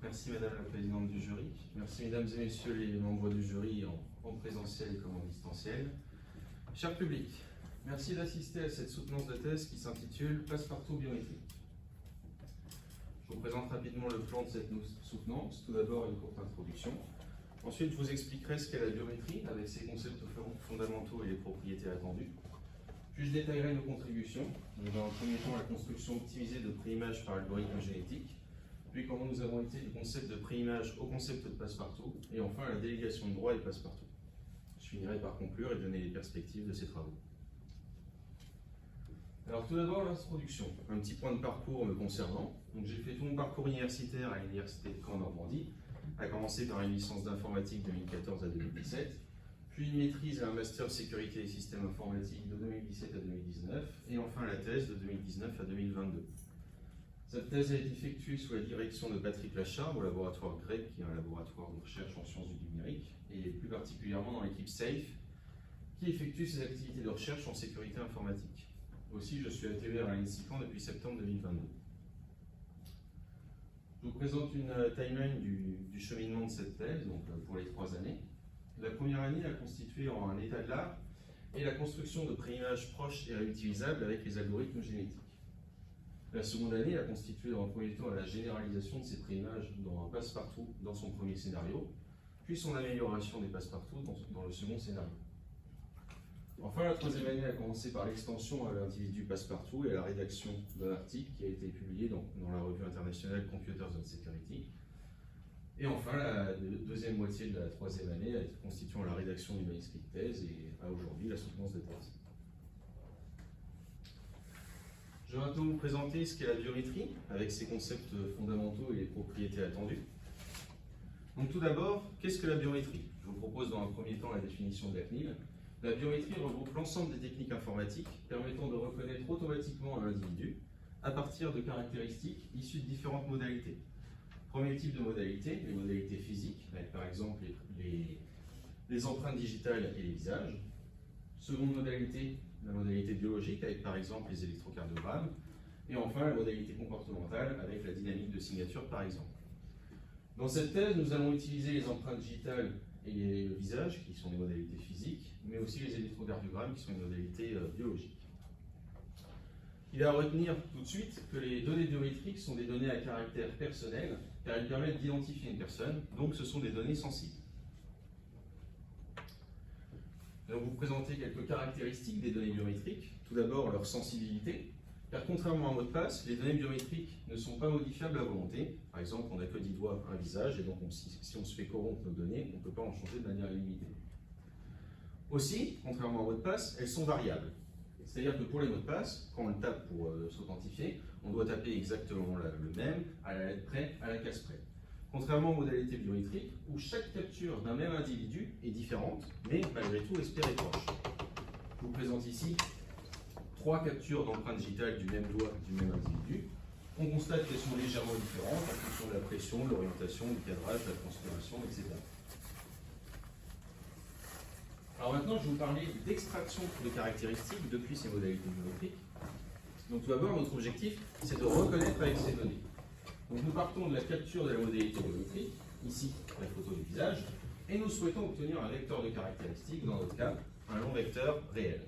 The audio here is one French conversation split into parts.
Merci Madame la Présidente du jury. Merci Mesdames et Messieurs les membres du jury en présentiel comme en distanciel. Cher public, merci d'assister à cette soutenance de thèse qui s'intitule Passe-partout biométrique. Je vous présente rapidement le plan de cette soutenance. Tout d'abord, une courte introduction. Ensuite, je vous expliquerai ce qu'est la biométrie avec ses concepts fondamentaux et les propriétés attendues. Puis je détaillerai nos contributions. Donc, dans un premier temps, la construction optimisée de préimage par algorithme génétique. Puis comment nous avons été du concept de préimage au concept de passe-partout. Et enfin, la délégation de droit et passe-partout. Je finirai par conclure et donner les perspectives de ces travaux. Alors tout d'abord, l'introduction. Un petit point de parcours me concernant. Donc j'ai fait tout mon parcours universitaire à l'université de Caen en Normandie, à commencer par une licence d'informatique de 2014 à 2017, puis une maîtrise et un master sécurité et systèmes informatiques de 2017 à 2019, et enfin la thèse de 2019 à 2022. Cette thèse a été effectuée sous la direction de Patrick Lacharbe au laboratoire GREC, qui est un laboratoire de recherche en sciences du numérique, et plus particulièrement dans l'équipe SAFE, qui effectue ses activités de recherche en sécurité informatique. Aussi, je suis ATV à l'INSICAN depuis septembre 2022. Je vous présente une timeline du cheminement de cette thèse, donc pour les 3 années. La première année a constitué en un état de l'art et la construction de préimages proches et réutilisables avec les algorithmes génétiques. La seconde année a constitué dans un premier temps la généralisation de ces préimages dans un passe-partout dans son premier scénario, puis son amélioration des passe-partout dans le second scénario. Enfin, la troisième année a commencé par l'extension à l'individu passe-partout et à la rédaction d'un article qui a été publié dans la revue internationale Computers and Security. Et enfin, la deuxième moitié de la troisième année a été constituée à la rédaction du manuscrit de thèse et à aujourd'hui la soutenance de thèse. Je vais maintenant vous présenter ce qu'est la biométrie, avec ses concepts fondamentaux et les propriétés attendues. Donc tout d'abord, qu'est-ce que la biométrie? Je vous propose dans un premier temps la définition de la CNIL. La biométrie regroupe l'ensemble des techniques informatiques permettant de reconnaître automatiquement un individu à partir de caractéristiques issues de différentes modalités. Premier type de modalité, les modalités physiques, avec par exemple les empreintes digitales et les visages. Seconde modalité, la modalité biologique, avec par exemple les électrocardiogrammes. Et enfin, la modalité comportementale, avec la dynamique de signature par exemple. Dans cette thèse, nous allons utiliser les empreintes digitales et le visage, qui sont des modalités physiques, mais aussi les électrocardiogrammes, qui sont des modalités biologiques. Il est à retenir tout de suite que les données biométriques sont des données à caractère personnel, car elles permettent d'identifier une personne, donc ce sont des données sensibles. Je vais vous présenter quelques caractéristiques des données biométriques. Tout d'abord, leur sensibilité, car contrairement à un mot de passe, les données biométriques ne sont pas modifiables à volonté. Par exemple, on n'a que 10 doigts, un visage, et donc si on se fait corrompre nos données, on ne peut pas en changer de manière illimitée. Aussi, contrairement à un mot de passe, elles sont variables. C'est-à-dire que pour les mots de passe, quand on le tape pour s'authentifier, on doit taper exactement le même, à la lettre près, à la case près. Contrairement aux modalités biométriques, où chaque capture d'un même individu est différente, mais malgré tout espérée proche. Je vous présente ici 3 captures d'empreintes digitales du même doigt du même individu. On constate qu'elles sont légèrement différentes en fonction de la pression, de l'orientation, du cadrage, de la transpiration, etc. Alors maintenant, je vais vous parler d'extraction de caractéristiques depuis ces modalités biométriques. Donc tout d'abord, notre objectif, c'est de reconnaître avec ces données. Donc nous partons de la capture de la modalité biométrique, ici la photo du visage, et nous souhaitons obtenir un vecteur de caractéristiques, dans notre cas, un long vecteur réel.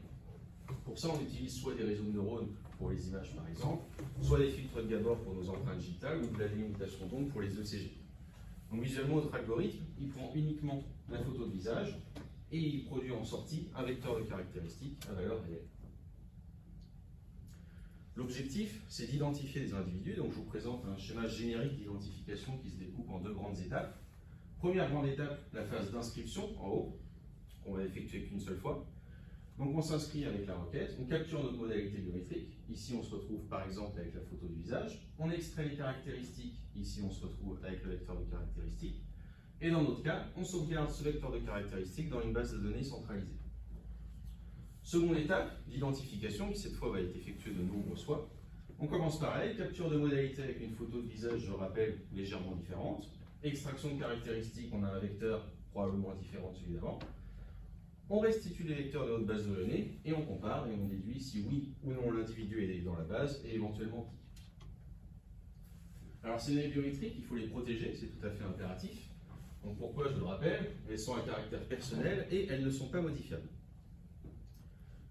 Pour ça, on utilise soit des réseaux de neurones pour les images par exemple, soit des filtres de Gabor pour nos empreintes digitales, ou de la délimitation d'onde pour les ECG. Donc visuellement, notre algorithme, il prend uniquement la photo de visage, et il produit en sortie un vecteur de caractéristiques à valeur réelle. L'objectif, c'est d'identifier des individus, donc je vous présente un schéma générique d'identification qui se découpe en 2 grandes étapes. Première grande étape, la phase d'inscription en haut, qu'on va effectuer qu'une seule fois. Donc on s'inscrit avec la requête, on capture notre modalité biométrique, ici on se retrouve par exemple avec la photo du visage, on extrait les caractéristiques, ici on se retrouve avec le vecteur de caractéristiques, et dans notre cas, on sauvegarde ce vecteur de caractéristiques dans une base de données centralisée. Seconde étape, l'identification, qui cette fois va être effectuée de nombreuses fois. On commence pareil, capture de modalité avec une photo de visage, je rappelle, légèrement différente. Extraction de caractéristiques, on a un vecteur probablement différent de celui d'avant. On restitue les vecteurs de notre base de données, et on compare, et on déduit si oui ou non l'individu est dans la base, et éventuellement qui. Alors ces données biométriques, il faut les protéger, c'est tout à fait impératif. Donc pourquoi, je le rappelle, elles sont à caractère personnel et elles ne sont pas modifiables.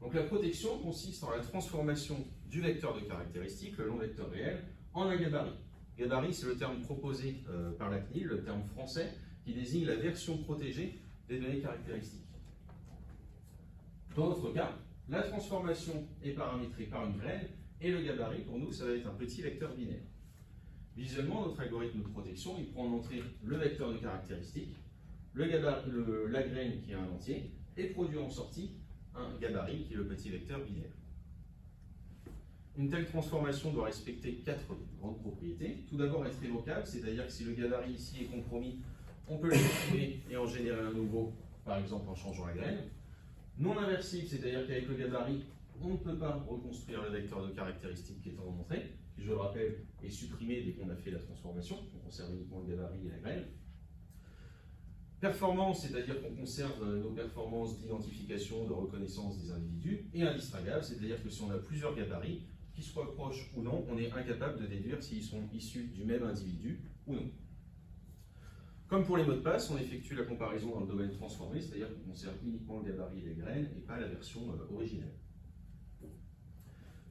Donc la protection consiste en la transformation du vecteur de caractéristiques, le long vecteur réel, en un gabarit. Gabarit, c'est le terme proposé par la CNIL, le terme français, qui désigne la version protégée des données caractéristiques. Dans notre cas, la transformation est paramétrée par une graine et le gabarit, pour nous, ça va être un petit vecteur binaire. Visuellement, notre algorithme de protection, il prend en entrée le vecteur de caractéristiques, la graine qui est un entier, et produit en sortie un gabarit qui est le petit vecteur binaire. Une telle transformation doit respecter 4 grandes propriétés. Tout d'abord, être révocable, c'est-à-dire que si le gabarit ici est compromis, on peut le supprimer et en générer un nouveau, par exemple en changeant la graine. Non inversible, c'est-à-dire qu'avec le gabarit, on ne peut pas reconstruire le vecteur de caractéristiques qui est en entrée, qui, je le rappelle, est supprimé dès qu'on a fait la transformation. On conserve uniquement le gabarit et la graine. Performance, c'est-à-dire qu'on conserve nos performances d'identification, de reconnaissance des individus. Et indistragable, c'est-à-dire que si on a plusieurs gabarits, qu'ils soient proches ou non, on est incapable de déduire s'ils sont issus du même individu ou non. Comme pour les mots de passe, on effectue la comparaison dans le domaine transformé, c'est-à-dire qu'on conserve uniquement le gabarit et les graines et pas la version originelle.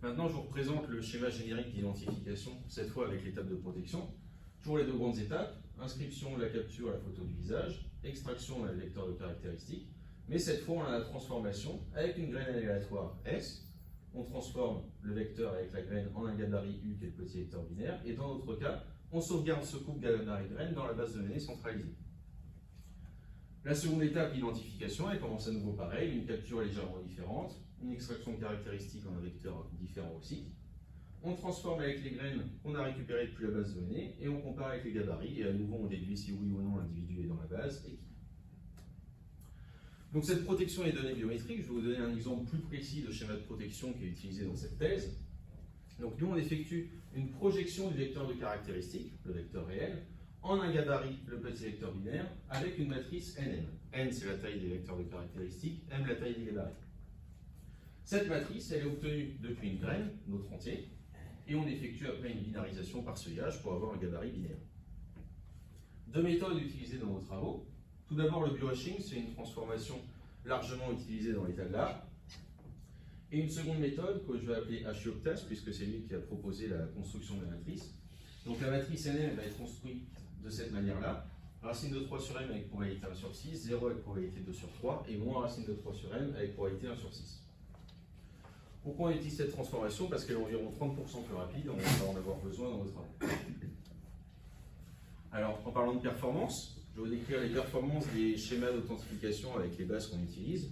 Maintenant, je vous représente le schéma générique d'identification, cette fois avec l'étape de protection. Toujours les 2 grandes étapes, inscription de la capture à la photo du visage, extraction d'un vecteur de caractéristiques, mais cette fois on a la transformation avec une graine aléatoire S. On transforme le vecteur avec la graine en un gabarit U qui est le petit vecteur binaire, et dans notre cas, on sauvegarde ce couple gabarit-graine dans la base de données centralisée. La seconde étape, l'identification, elle commence à nouveau pareil, une capture légèrement différente, une extraction de caractéristiques en un vecteur différent aussi. On transforme avec les graines qu'on a récupérées depuis la base de données et on compare avec les gabarits et à nouveau on déduit si oui ou non l'individu est dans la base et qui. Donc cette protection des données biométriques, je vais vous donner un exemple plus précis de schéma de protection qui est utilisé dans cette thèse. Donc nous on effectue une projection du vecteur de caractéristiques, le vecteur réel, en un gabarit, le petit vecteur binaire, avec une matrice NM. N c'est la taille des vecteurs de caractéristiques, M la taille des gabarits. Cette matrice, elle est obtenue depuis une graine, notre entier, et on effectue après une binarisation par seuillage pour avoir un gabarit binaire. 2 méthodes utilisées dans nos travaux. Tout d'abord, le biohashing, c'est une transformation largement utilisée dans l'état de l'art. Et une seconde méthode, que je vais appeler Hashi-Octas, puisque c'est lui qui a proposé la construction de la matrice. Donc la matrice NM va être construite de cette manière-là. Racine de 3 sur M avec probabilité 1 sur 6, 0 avec probabilité 2 sur 3, et moins racine de 3 sur M avec probabilité 1 sur 6. Pourquoi on utilise cette transformation? Parce qu'elle est environ 30% plus rapide, on va en avoir besoin dans nos travaux. Alors, en parlant de performance, je vais vous décrire les performances des schémas d'authentification avec les bases qu'on utilise.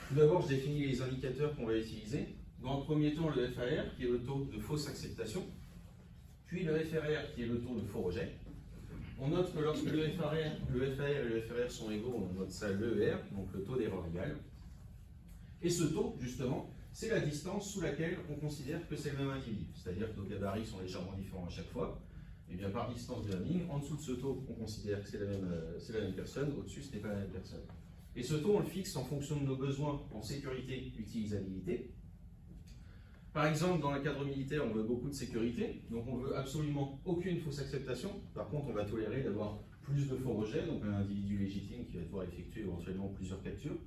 Tout d'abord, je définis les indicateurs qu'on va utiliser. Dans le premier temps, le FAR, qui est le taux de fausse acceptation, puis le FRR, qui est le taux de faux rejet. On note que lorsque le FAR et le FRR sont égaux, on note ça l'ER, donc le taux d'erreur égal. Et ce taux, justement, c'est la distance sous laquelle on considère que c'est le même individu. C'est-à-dire que nos gabarits sont légèrement différents à chaque fois. Et bien par distance de la ligne, en dessous de ce taux, on considère que c'est la même personne, au-dessus, ce n'est pas la même personne. Et ce taux, on le fixe en fonction de nos besoins en sécurité, utilisabilité. Par exemple, dans un cadre militaire, on veut beaucoup de sécurité, donc on veut absolument aucune fausse acceptation. Par contre, on va tolérer d'avoir plus de faux rejets, donc un individu légitime qui va devoir effectuer éventuellement plusieurs captures.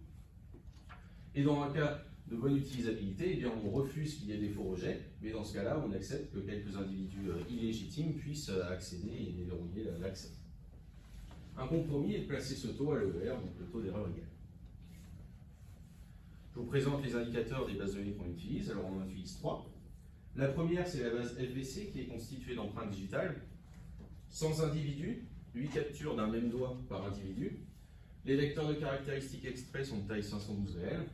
Et dans un cas de bonne utilisabilité, eh bien on refuse qu'il y ait des faux rejets, mais dans ce cas-là, on accepte que quelques individus illégitimes puissent accéder et déverrouiller l'accès. Un compromis est de placer ce taux à l'ER, donc le taux d'erreur égal. Je vous présente les indicateurs des bases de données qu'on utilise. Alors on en utilise 3. La première, c'est la base FVC qui est constituée d'empreintes digitales. Sans individu, 8 captures d'un même doigt par individu. Les vecteurs de caractéristiques extraits sont de taille 512 réelle.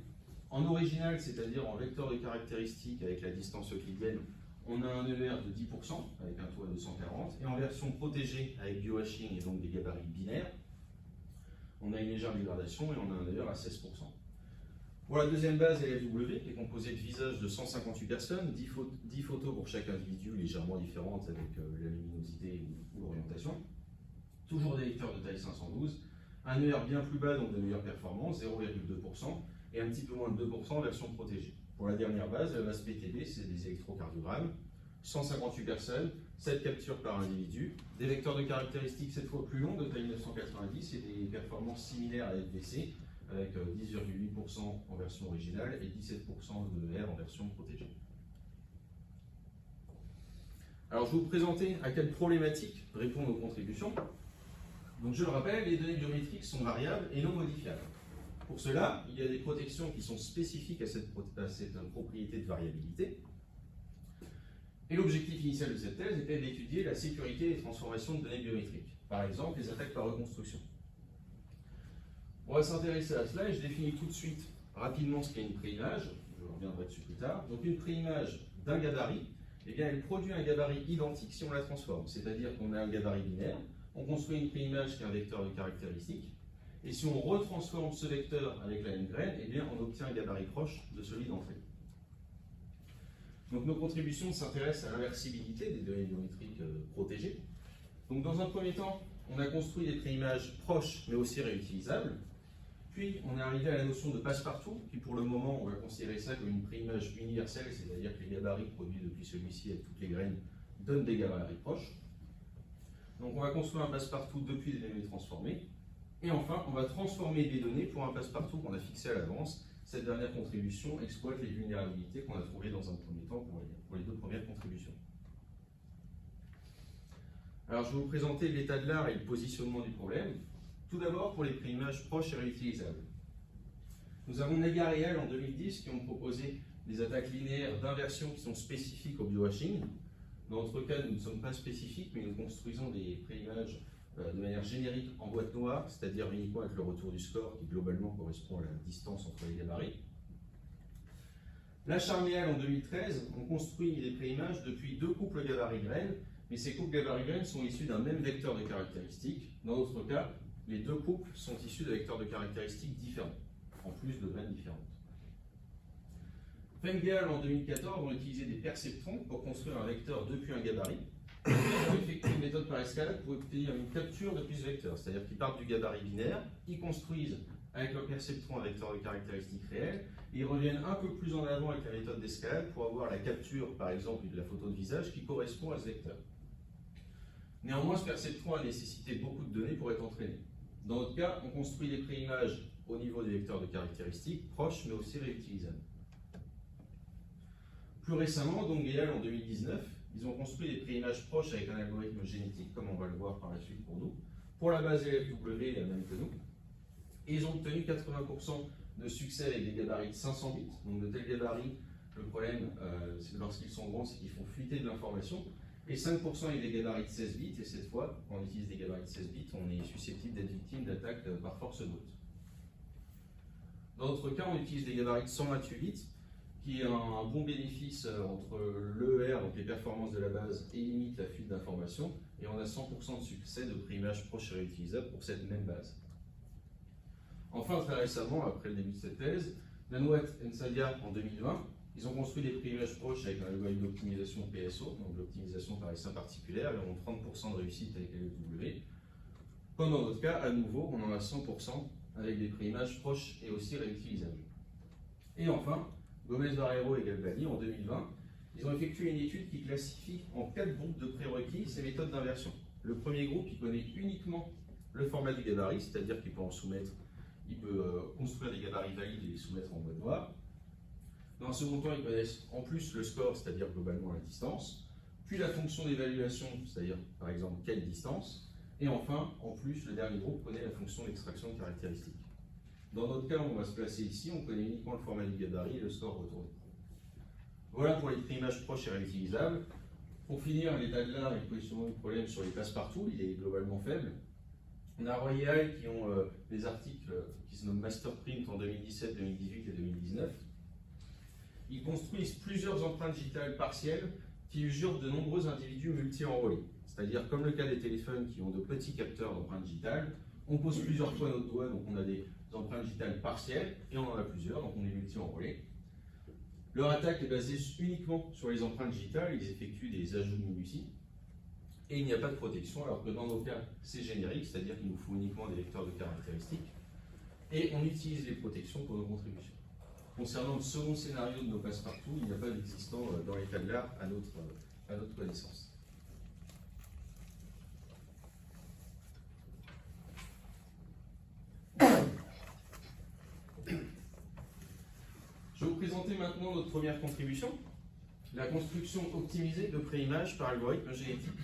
En original, c'est-à-dire en vecteur de caractéristiques avec la distance euclidienne, on a un ER de 10% avec un taux à 240. Et en version protégée avec biohashing et donc des gabarits binaires, on a une légère dégradation et on a un ER à 16%. Pour la deuxième base, LFW, qui est composée de visages de 158 personnes, 10 photos pour chaque individu légèrement différentes avec la luminosité ou l'orientation. Toujours des lecteurs de taille 512, un ER bien plus bas, donc de meilleure performance, 0,2%, et un petit peu moins de 2% en version protégée. Pour la dernière base, la base PTB, c'est des électrocardiogrammes, 158 personnes, 7 captures par individu, des vecteurs de caractéristiques cette fois plus longs de taille 990 et des performances similaires à FVC avec 10,8% en version originale et 17% de R en version protégée. Alors je vais vous présenter à quelles problématiques répondent nos contributions. Donc je le rappelle, les données biométriques sont variables et non modifiables. Pour cela, il y a des protections qui sont spécifiques à cette propriété de variabilité. Et l'objectif initial de cette thèse était d'étudier la sécurité des transformations de données biométriques, par exemple les attaques par reconstruction. On va s'intéresser à cela et je définis tout de suite rapidement ce qu'est une préimage, je reviendrai dessus plus tard. Donc une préimage d'un gabarit, eh bien, elle produit un gabarit identique si on la transforme, c'est-à-dire qu'on a un gabarit binaire, on construit une préimage qui est un vecteur de caractéristiques, et si on retransforme ce vecteur avec la même graine, eh bien, on obtient un gabarit proche de celui d'entrée. Donc nos contributions s'intéressent à l'inversibilité des données biométriques protégées. Donc dans un premier temps, on a construit des préimages proches mais aussi réutilisables. Puis on est arrivé à la notion de passe-partout, qui pour le moment on va considérer ça comme une préimage universelle, c'est-à-dire que les gabarits produits depuis celui-ci avec toutes les graines donnent des gabarits proches. Donc on va construire un passe-partout depuis des données transformées. Et enfin, on va transformer des données pour un passe-partout qu'on a fixé à l'avance. Cette dernière contribution exploite les vulnérabilités qu'on a trouvées dans un premier temps pour les deux premières contributions. Alors, je vais vous présenter l'état de l'art et le positionnement du problème. Tout d'abord, pour les préimages proches et réutilisables. Nous avons Negar et Al en 2010 qui ont proposé des attaques linéaires d'inversion qui sont spécifiques au biohashing. Dans notre cas, nous ne sommes pas spécifiques, mais nous construisons des préimages de manière générique en boîte noire, c'est-à-dire uniquement avec le retour du score qui globalement correspond à la distance entre les gabarits. La Charméal en 2013 ont construit des préimages depuis deux couples gabarit-graines, mais ces couples gabarit-graines sont issus d'un même vecteur de caractéristiques. Dans notre cas, les deux couples sont issus de vecteurs de caractéristiques différents, en plus de graines différentes. Fengel en 2014 ont utilisé des perceptrons pour construire un vecteur depuis un gabarit. Ils ont effectué une méthode par escalade pour obtenir une capture depuis ce vecteur, c'est-à-dire qu'ils partent du gabarit binaire, ils construisent avec leur perceptron un vecteur de caractéristiques réelles, et ils reviennent un peu plus en avant avec la méthode d'escalade pour avoir la capture, par exemple, de la photo de visage qui correspond à ce vecteur. Néanmoins, ce perceptron a nécessité beaucoup de données pour être entraîné. Dans notre cas, on construit des préimages au niveau des vecteurs de caractéristiques, proches mais aussi réutilisables. Plus récemment, Dong et Al en 2019, ils ont construit des préimages proches avec un algorithme génétique, comme on va le voir par la suite pour nous, pour la base LFW, la même que nous. Et ils ont obtenu 80% de succès avec des gabarits de 500 bits. Donc de tels gabarits, le problème, lorsqu'ils sont grands, c'est qu'ils font fuiter de l'information. Et 5% avec des gabarits de 16 bits, et cette fois, quand on utilise des gabarits de 16 bits, on est susceptible d'être victime d'attaques par force brute. Dans notre cas, on utilise des gabarits de 128 bits, qui a un bon bénéfice entre l'ER, donc les performances de la base, et limite la fuite d'informations, et on a 100% de succès de préimage proche et réutilisable pour cette même base. Enfin, très récemment, après le début de cette thèse, Nanouat et Sadia en 2020, ils ont construit des préimages proches avec un algorithme d'optimisation PSO, donc l'optimisation par essaim particulière, et ont 30% de réussite avec LFW. Comme dans notre cas, à nouveau, on en a 100% avec des préimages proches et aussi réutilisables. Et enfin, Gomez Barrero et Galvani, en 2020, ils ont effectué une étude qui classifie en 4 groupes de prérequis ces méthodes d'inversion. Le premier groupe, il connaît uniquement le format du gabarit, c'est-à-dire qu'il peut en soumettre, il peut construire des gabarits valides et les soumettre en boîte noire. Dans un second temps, ils connaissent en plus le score, c'est-à-dire globalement la distance, puis la fonction d'évaluation, c'est-à-dire par exemple quelle distance, et enfin, en plus, le dernier groupe connaît la fonction d'extraction de caractéristiques. Dans notre cas, on va se placer ici, on connaît uniquement le format du gabarit et le score retourné. Voilà pour les préimages proches et réutilisables. Pour finir, l'état de l'art et le positionnement du problème sur les passe-partout, il est globalement faible. On a Royal qui ont des articles qui se nomment Masterprint en 2017, 2018 et 2019. Ils construisent plusieurs empreintes digitales partielles qui usurpent de nombreux individus multi-enrôlés. C'est-à-dire, comme le cas des téléphones qui ont de petits capteurs d'empreintes digitales, on pose plusieurs fois notre doigt, donc on a des empreintes digitales partielles, et on en a plusieurs, donc on est multi-enrôlé. Leur attaque est basée uniquement sur les empreintes digitales, ils effectuent des ajouts de minutie, et il n'y a pas de protection, alors que dans nos cas, c'est générique, c'est-à-dire qu'il nous faut uniquement des vecteurs de caractéristiques, et on utilise les protections pour nos contributions. Concernant le second scénario de nos passe-partout, il n'y a pas d'existant dans l'état de l'art à notre connaissance. présenter maintenant notre première contribution, la construction optimisée de préimages par algorithme génétique.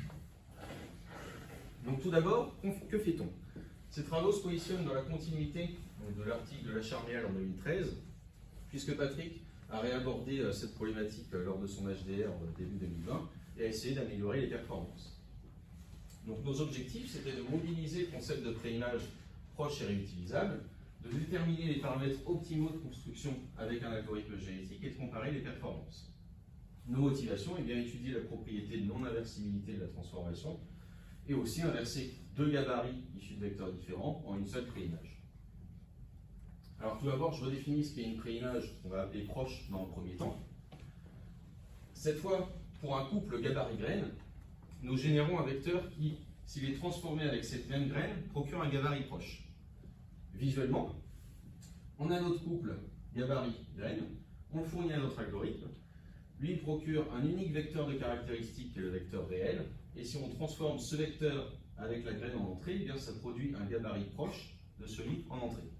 Donc tout d'abord, que fait-on? Ces travaux se positionnent dans la continuité de l'article de la Charmial en 2013, puisque Patrick a réabordé cette problématique lors de son HDR début 2020 et a essayé d'améliorer les performances. Donc nos objectifs, c'était de mobiliser le concept de préimage proche et réutilisable, de déterminer les paramètres optimaux de construction avec un algorithme génétique et de comparer les performances. Nos motivations, bien étudier la propriété de non-inversibilité de la transformation et aussi inverser deux gabarits issus de vecteurs différents en une seule préimage. Alors tout d'abord, je redéfinis ce qu'est une préimage qu'on va appeler proche dans le premier temps. Cette fois, pour un couple gabarit-graine, nous générons un vecteur qui, s'il est transformé avec cette même graine, procure un gabarit proche. Visuellement, on a notre couple gabarit-graine, on le fournit à notre algorithme, lui il procure un unique vecteur de caractéristiques qui est le vecteur réel, et si on transforme ce vecteur avec la graine en entrée, eh bien ça produit un gabarit proche de celui en entrée.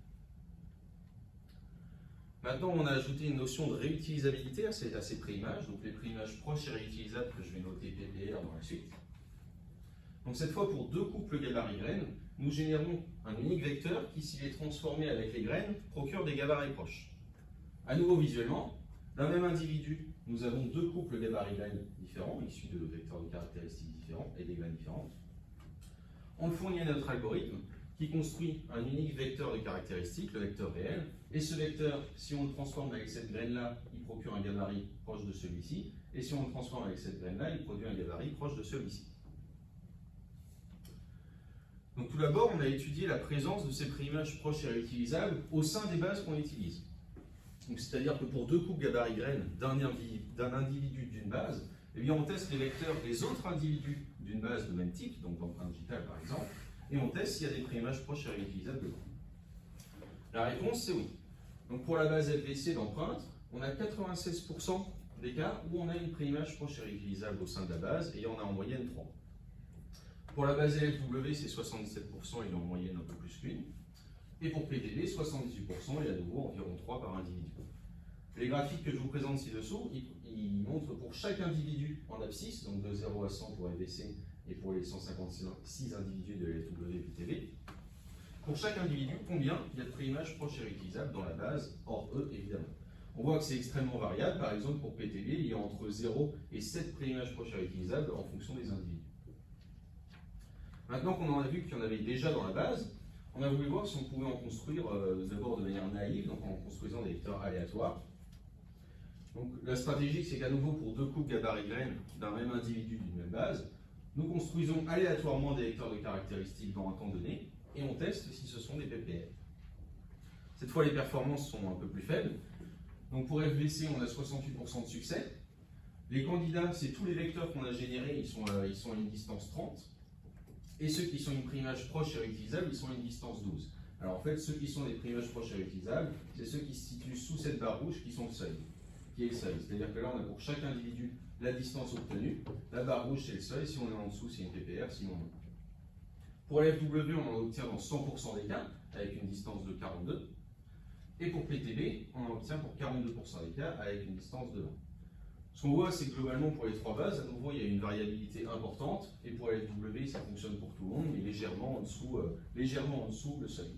Maintenant, on a ajouté une notion de réutilisabilité à ces préimages, donc les préimages proches et réutilisables que je vais noter PPR dans la suite. Donc cette fois, pour deux couples gabarit-graines, nous générons un unique vecteur qui, s'il est transformé avec les graines, procure des gabarits proches. À nouveau visuellement, d'un même individu, nous avons deux couples gabarit-graines différents, issus de vecteurs de caractéristiques différents et des graines différentes. On le fournit à notre algorithme qui construit un unique vecteur de caractéristiques, le vecteur réel, et ce vecteur, si on le transforme avec cette graine-là, il procure un gabarit proche de celui-ci, et si on le transforme avec cette graine-là, il produit un gabarit proche de celui-ci. Donc tout d'abord, on a étudié la présence de ces préimages proches et réutilisables au sein des bases qu'on utilise. C'est-à-dire que pour deux couples gabarit-graines d'un individu d'une base, eh bien on teste les vecteurs des autres individus d'une base de même type, donc d'empreinte digitale par exemple, et on teste s'il y a des préimages proches et réutilisables dedans. La réponse c'est oui. Donc pour la base LVC d'empreinte, on a 96% des cas où on a une préimage proche et réutilisable au sein de la base, et il y en a en moyenne 3. Pour la base LFW, c'est 77%, il y en a en moyenne un peu plus qu'une. Et pour PTB, 78%, et à nouveau environ 3 par individu. Les graphiques que je vous présente ci-dessous, ils montrent pour chaque individu en abscisse, donc de 0 à 100 pour LVC et pour les 156 individus de LFW et PTB, pour chaque individu, combien il y a de préimages proches et réutilisables dans la base, hors E évidemment. On voit que c'est extrêmement variable, par exemple pour PTB, il y a entre 0 et 7 préimages proches et réutilisables en fonction des individus. Maintenant qu'on en a vu qu'il y en avait déjà dans la base, on a voulu voir si on pouvait en construire d'abord de manière naïve, donc en construisant des vecteurs aléatoires. Donc la stratégie, c'est qu'à nouveau, pour deux couples gabarit-graines d'un même individu d'une même base, nous construisons aléatoirement des vecteurs de caractéristiques dans un temps donné, et on teste si ce sont des PPR. Cette fois, les performances sont un peu plus faibles. Donc pour FVC, on a 68% de succès. Les candidats, c'est tous les vecteurs qu'on a générés, ils sont à une distance 30. Et ceux qui sont une préimage proche et réutilisable, ils sont à une distance 12. Alors en fait, ceux qui sont des préimages proches et réutilisables, c'est ceux qui se situent sous cette barre rouge qui sont le seuil, qui est le seuil. C'est-à-dire que là, on a pour chaque individu la distance obtenue. La barre rouge, c'est le seuil. Si on est en dessous, c'est une PPR, sinon non. Pour LFW, on en obtient dans 100% des cas, avec une distance de 42. Et pour PTB, on en obtient pour 42% des cas, avec une distance de 20. Ce qu'on voit, c'est que globalement, pour les trois bases, à nouveau, il y a une variabilité importante. Et pour LFW, ça fonctionne pour tout le monde, mais légèrement en dessous le seuil.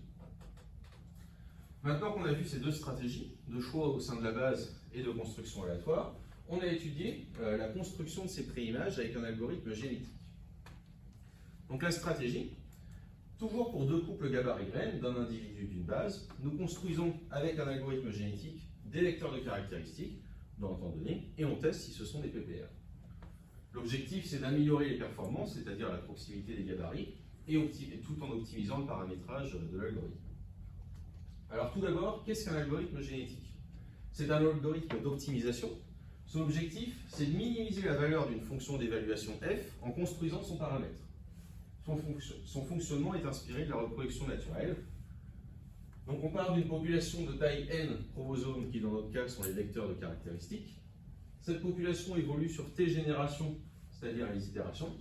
Maintenant qu'on a vu ces deux stratégies, de choix au sein de la base et de construction aléatoire, on a étudié la construction de ces préimages avec un algorithme génétique. Donc la stratégie, toujours pour deux couples gabarit-graines d'un individu d'une base, nous construisons avec un algorithme génétique des vecteurs de caractéristiques dans un temps donné, et on teste si ce sont des PPR. L'objectif, c'est d'améliorer les performances, c'est-à-dire la proximité des gabarits, et tout en optimisant le paramétrage de l'algorithme. Alors tout d'abord, qu'est-ce qu'un algorithme génétique? C'est un algorithme d'optimisation. Son objectif, c'est de minimiser la valeur d'une fonction d'évaluation f en construisant son paramètre. Son fonctionnement est inspiré de la reproduction naturelle. Donc on part d'une population de taille n chromosomes qui dans notre cas sont les vecteurs de caractéristiques. Cette population évolue sur t générations, c'est-à-dire les itérations.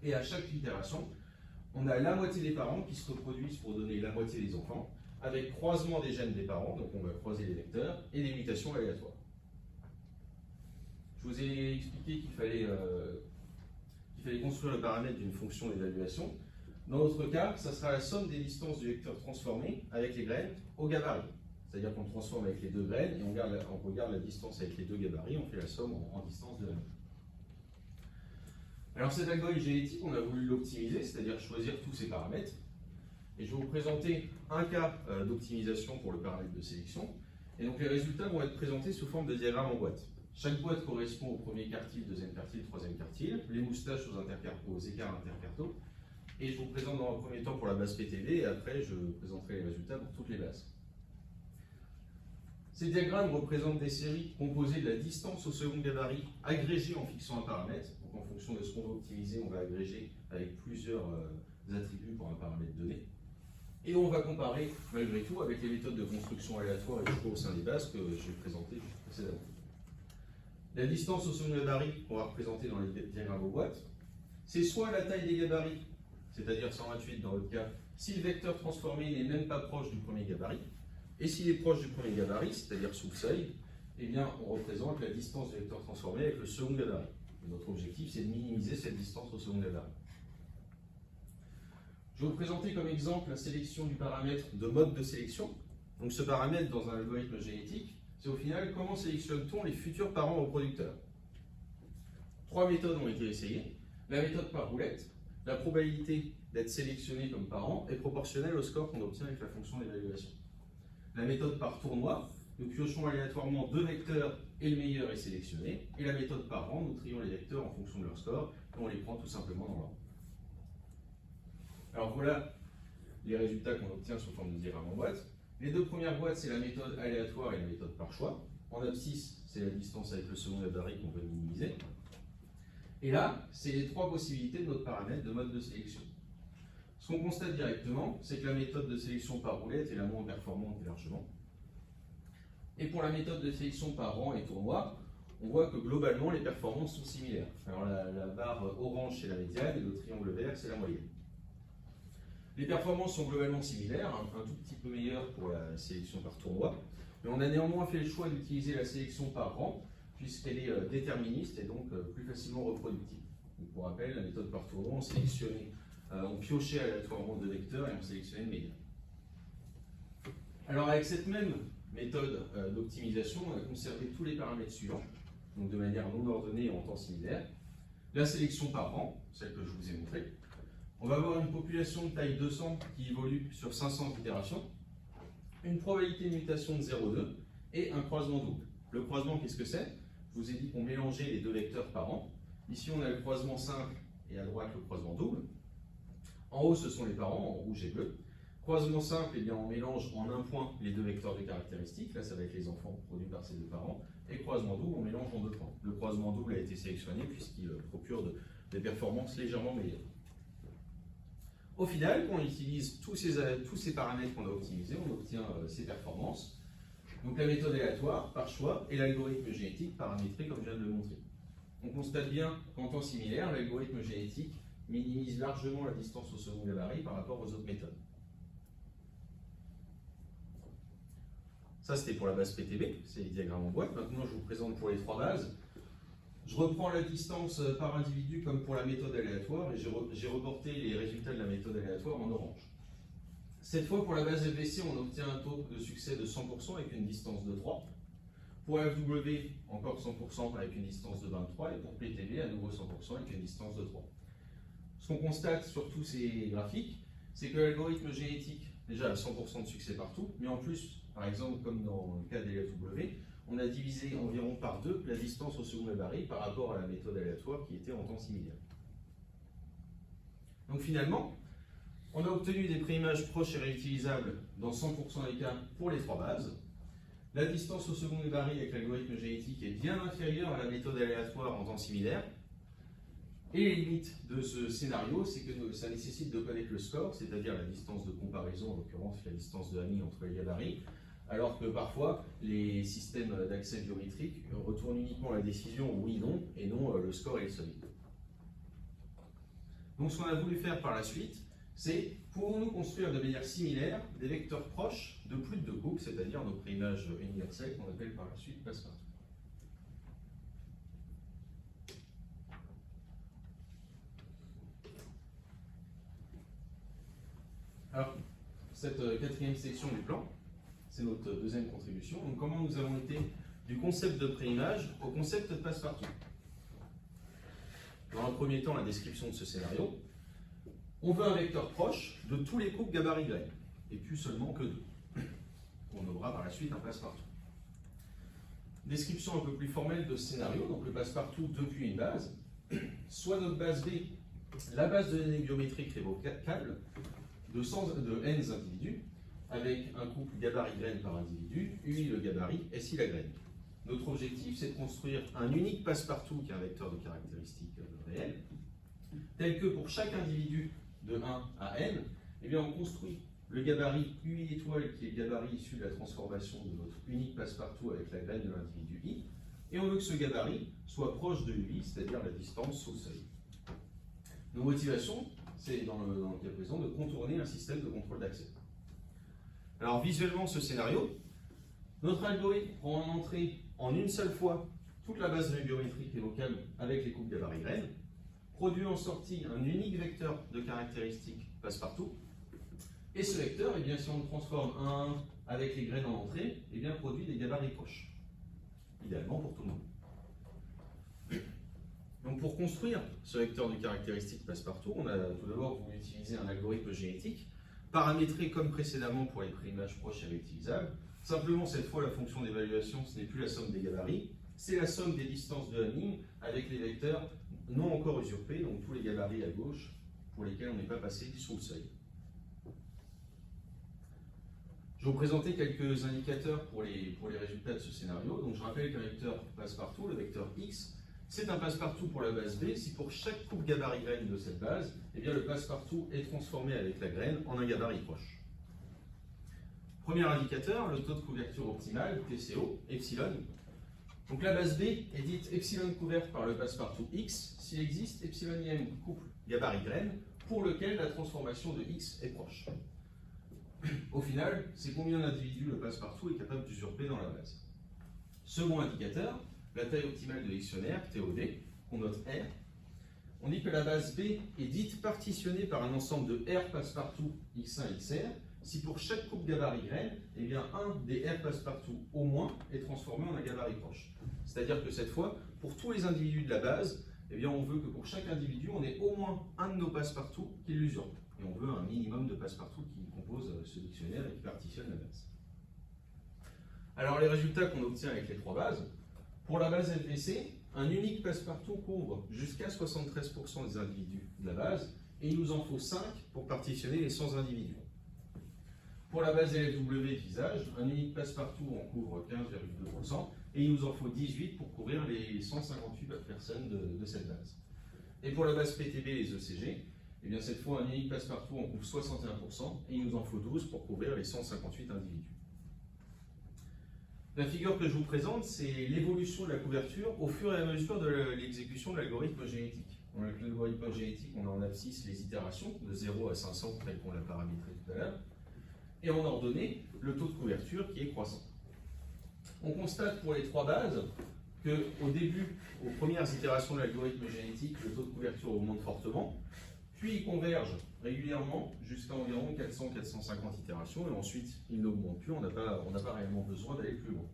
Et à chaque itération, on a la moitié des parents qui se reproduisent pour donner la moitié des enfants, avec croisement des gènes des parents, donc on va croiser les vecteurs, et des mutations aléatoires. Je vous ai expliqué qu'il fallait construire le paramètre d'une fonction d'évaluation. Dans notre cas, ça sera la somme des distances du vecteur transformé avec les graines au gabarit. C'est-à-dire qu'on transforme avec les deux graines et on regarde la distance avec les deux gabarits, on fait la somme en distance de la même. Alors cet algorithme génétique, on a voulu l'optimiser, c'est-à-dire choisir tous ces paramètres. Et je vais vous présenter un cas d'optimisation pour le paramètre de sélection. Et donc les résultats vont être présentés sous forme de diagramme en boîte. Chaque boîte correspond au premier quartile, deuxième quartile, troisième quartile, les moustaches aux écarts intercartaux. Et je vous présente dans un premier temps pour la base PTV et après je présenterai les résultats pour toutes les bases. Ces diagrammes représentent des séries composées de la distance au second gabarit agrégée en fixant un paramètre. Donc en fonction de ce qu'on veut optimiser, on va agréger avec plusieurs attributs pour un paramètre donné. Et on va comparer malgré tout avec les méthodes de construction aléatoire et choix au sein des bases que j'ai présentées juste précédemment. La distance au second gabarit qu'on va représenter dans les diagrammes aux boîtes, c'est soit la taille des gabarits, c'est-à-dire 128 dans votre cas, si le vecteur transformé n'est même pas proche du premier gabarit. Et s'il est proche du premier gabarit, c'est-à-dire sous le seuil, eh bien, on représente la distance du vecteur transformé avec le second gabarit. Et notre objectif, c'est de minimiser cette distance au second gabarit. Je vais vous présenter comme exemple la sélection du paramètre de mode de sélection. Donc ce paramètre dans un algorithme génétique, c'est au final comment sélectionne-t-on les futurs parents reproducteurs. 3 méthodes ont été essayées. La méthode par roulette, la probabilité d'être sélectionné comme parent est proportionnelle au score qu'on obtient avec la fonction d'évaluation. La méthode par tournoi, nous piochons aléatoirement 2 vecteurs et le meilleur est sélectionné. Et la méthode par rang, nous trions les vecteurs en fonction de leur score et on les prend tout simplement dans l'ordre. Alors voilà les résultats qu'on obtient sous forme de diagramme en boîte. Les deux premières boîtes, c'est la méthode aléatoire et la méthode par choix. En abscisse, c'est la distance avec le second gabarit qu'on veut minimiser. Et là, c'est les 3 possibilités de notre paramètre de mode de sélection. Ce qu'on constate directement, c'est que la méthode de sélection par roulette est la moins performante largement. Et pour la méthode de sélection par rang et tournoi, on voit que globalement les performances sont similaires. Alors la barre orange c'est la médiane et le triangle vert c'est la moyenne. Les performances sont globalement similaires, un tout petit peu meilleures pour la sélection par tournoi, mais on a néanmoins fait le choix d'utiliser la sélection par rang puisqu'elle est déterministe et donc plus facilement reproductible. Donc, pour rappel, la méthode par tournoi, on piochait aléatoirement 2 vecteurs et on sélectionnait le meilleur. Alors avec cette même méthode d'optimisation, on a conservé tous les paramètres suivants, donc de manière non ordonnée et en temps similaire. La sélection par rang, celle que je vous ai montrée. On va avoir une population de taille 200 qui évolue sur 500 itérations, une probabilité de mutation de 0,2 et un croisement double. Le croisement, qu'est-ce que c'est? Je vous ai dit qu'on mélangeait les 2 vecteurs par rang. Ici, on a le croisement simple et à droite le croisement double. En haut, ce sont les parents, en rouge et bleu. Croisement simple, eh bien, on mélange en un point les 2 vecteurs de caractéristiques. Là, ça va être les enfants produits par ces 2 parents. Et croisement double, on mélange en 2 points. Le croisement double a été sélectionné puisqu'il procure des performances légèrement meilleures. Au final, quand on utilise tous ces paramètres qu'on a optimisés, on obtient ces performances. Donc la méthode aléatoire, par choix, et l'algorithme génétique paramétré comme je viens de le montrer. On constate bien qu'en temps similaire, l'algorithme génétique minimise largement la distance au second gabarit par rapport aux autres méthodes. Ça, c'était pour la base PTB, c'est les diagrammes en boîte. Maintenant, je vous présente pour les 3 bases. Je reprends la distance par individu comme pour la méthode aléatoire et j'ai reporté les résultats de la méthode aléatoire en orange. Cette fois, pour la base FVC, on obtient un taux de succès de 100% avec une distance de 3. Pour FW, encore 100% avec une distance de 23. Et pour PTB, à nouveau 100% avec une distance de 3. Ce qu'on constate sur tous ces graphiques, c'est que l'algorithme génétique, déjà, a 100% de succès partout, mais en plus, par exemple, comme dans le cas des FW, on a divisé environ par 2 la distance au second gabarit par rapport à la méthode aléatoire qui était en temps similaire. Donc finalement, on a obtenu des préimages proches et réutilisables dans 100% des cas pour les 3 bases. La distance au second gabarit avec l'algorithme génétique est bien inférieure à la méthode aléatoire en temps similaire. Et les limites de ce scénario, c'est que ça nécessite de connaître le score, c'est-à-dire la distance de comparaison, en l'occurrence la distance de Hamming entre les gabarits, alors que parfois les systèmes d'accès biométrique retournent uniquement la décision oui/non et non le score et le seuil. Donc ce qu'on a voulu faire par la suite, c'est pouvons-nous construire de manière similaire des vecteurs proches de plus de 2 couples, c'est-à-dire nos préimages universels qu'on appelle par la suite passe-partout. Alors, cette quatrième section du plan, c'est notre deuxième contribution. Donc, comment nous avons été du concept de préimage au concept de passe-partout. Dans un premier temps, la description de ce scénario. On veut un vecteur proche de tous les couples gabarit grec, et plus seulement que 2. On nommera par la suite un passe-partout. Description un peu plus formelle de ce scénario, donc le passe-partout depuis une base, soit notre base B, la base de données biométrique révocable, de n individus, avec un couple gabarit-graine par individu, UI le gabarit, SI la graine. Notre objectif, c'est de construire un unique passe-partout qui est un vecteur de caractéristiques réelles, tel que pour chaque individu de 1 à n, eh bien on construit le gabarit UI étoile qui est le gabarit issu de la transformation de notre unique passe-partout avec la graine de l'individu I, et on veut que ce gabarit soit proche de UI, c'est-à-dire la distance au seuil. Nos motivations, c'est dans le cas présent de contourner un système de contrôle d'accès. Alors visuellement, ce scénario, notre algorithme prend en entrée en une seule fois toute la base de données biométrique évocable avec les couples gabarit-graines, produit en sortie un unique vecteur de caractéristiques passe-partout, et ce vecteur, eh bien, si on le transforme un à un avec les graines en entrée, eh bien, produit des gabarits proches, idéalement pour tout le monde. Donc pour construire ce vecteur de caractéristiques passe-partout, on a tout d'abord voulu utiliser un algorithme génétique, paramétré comme précédemment pour les préimages proches et réutilisables. Simplement, cette fois, la fonction d'évaluation, ce n'est plus la somme des gabarits, c'est la somme des distances de la ligne avec les vecteurs non encore usurpés, donc tous les gabarits à gauche pour lesquels on n'est pas passé sous le seuil. Je vais vous présenter quelques indicateurs pour les résultats de ce scénario. Donc je rappelle qu'un vecteur passe-partout, le vecteur X, c'est un passe-partout pour la base B si pour chaque couple gabarit-graine de cette base, eh bien, le passe-partout est transformé avec la graine en un gabarit proche. Premier indicateur, le taux de couverture optimal, TCO, epsilon. Donc la base B est dite epsilon couverte par le passe-partout X s'il existe epsilonième couple gabarit-graine pour lequel la transformation de X est proche. Au final, c'est combien d'individus le passe-partout est capable d'usurper dans la base. Second indicateur, la taille optimale de dictionnaire, TOD, qu'on note R. On dit que la base B est dite partitionnée par un ensemble de R passe-partout X1, XR, si pour chaque couple gabarit-graine, eh bien un des R passe-partout au moins est transformé en un gabarit proche. C'est-à-dire que cette fois, pour tous les individus de la base, eh bien on veut que pour chaque individu, on ait au moins un de nos passe-partout qui l'usurpe. Et on veut un minimum de passe-partout qui compose ce dictionnaire et qui partitionne la base. Alors les résultats qu'on obtient avec les 3 bases, pour la base FVC, un unique passe-partout couvre jusqu'à 73% des individus de la base, et il nous en faut 5 pour partitionner les 100 individus. Pour la base LFW visage, un unique passe-partout en couvre 15,2%, et il nous en faut 18 pour couvrir les 158 personnes de cette base. Et pour la base PTB et les ECG, eh bien cette fois un unique passe-partout en couvre 61%, et il nous en faut 12 pour couvrir les 158 individus. La figure que je vous présente, c'est l'évolution de la couverture au fur et à mesure de l'exécution de l'algorithme génétique. Dans l'algorithme génétique, on a en abscisse les itérations de 0 à 500, tel qu'on l'a paramétré tout à l'heure, et en ordonnée, le taux de couverture qui est croissant. On constate pour les 3 bases qu'au début, aux premières itérations de l'algorithme génétique, le taux de couverture augmente fortement, puis il converge régulièrement jusqu'à environ 400-450 itérations, et ensuite il n'augmente plus, on n'a pas réellement besoin d'aller plus loin.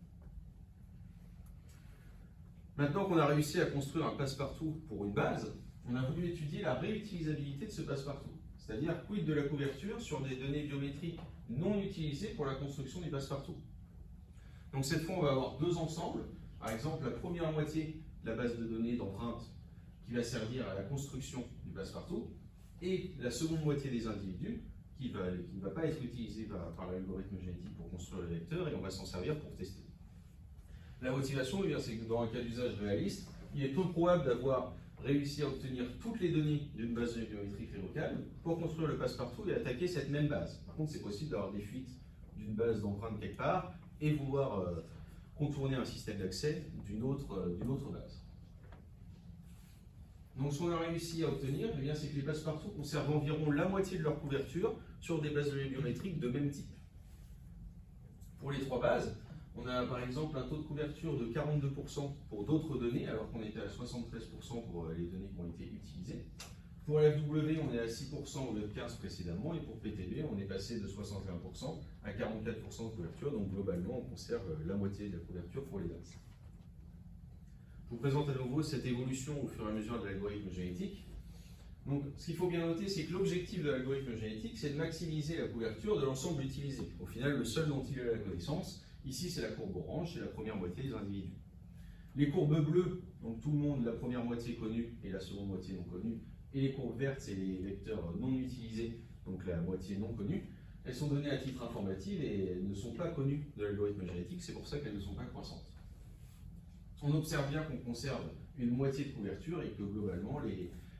Maintenant qu'on a réussi à construire un passe-partout pour une base, on a voulu étudier la réutilisabilité de ce passe-partout, c'est-à-dire quid de la couverture sur des données biométriques non utilisées pour la construction du passe-partout. Donc cette fois, on va avoir 2 ensembles, par exemple la première moitié de la base de données d'empreintes qui va servir à la construction du passe-partout, et la seconde moitié des individus qui ne va pas être utilisée par l'algorithme génétique pour construire le vecteur, et on va s'en servir pour tester. La motivation, c'est que dans un cas d'usage réaliste, il est peu probable d'avoir réussi à obtenir toutes les données d'une base de données biométrique révocable pour construire le passe-partout et attaquer cette même base. Par contre, c'est possible d'avoir des fuites d'une base d'empreintes quelque part et vouloir contourner un système d'accès d'une autre base. Donc ce qu'on a réussi à obtenir, eh bien, c'est que les passe-partout conservent environ la moitié de leur couverture sur des bases de données biométriques de même type. Pour les trois bases, on a par exemple un taux de couverture de 42% pour d'autres données, alors qu'on était à 73% pour les données qui ont été utilisées. Pour LFW, on est à 6% au lieu de 15% précédemment, et pour PTB, on est passé de 61% à 44% de couverture, donc globalement, on conserve la moitié de la couverture pour les bases. Je vous présente à nouveau cette évolution au fur et à mesure de l'algorithme génétique. Donc, ce qu'il faut bien noter, c'est que l'objectif de l'algorithme génétique, c'est de maximiser la couverture de l'ensemble utilisé. Au final, le seul dont il a la connaissance, ici, c'est la courbe orange, c'est la première moitié des individus. Les courbes bleues, donc tout le monde, la première moitié connue et la seconde moitié non connue, et les courbes vertes, c'est les vecteurs non utilisés, donc la moitié non connue, elles sont données à titre informatif et elles ne sont pas connues de l'algorithme génétique, c'est pour ça qu'elles ne sont pas croissantes. On observe bien qu'on conserve une moitié de couverture et que globalement,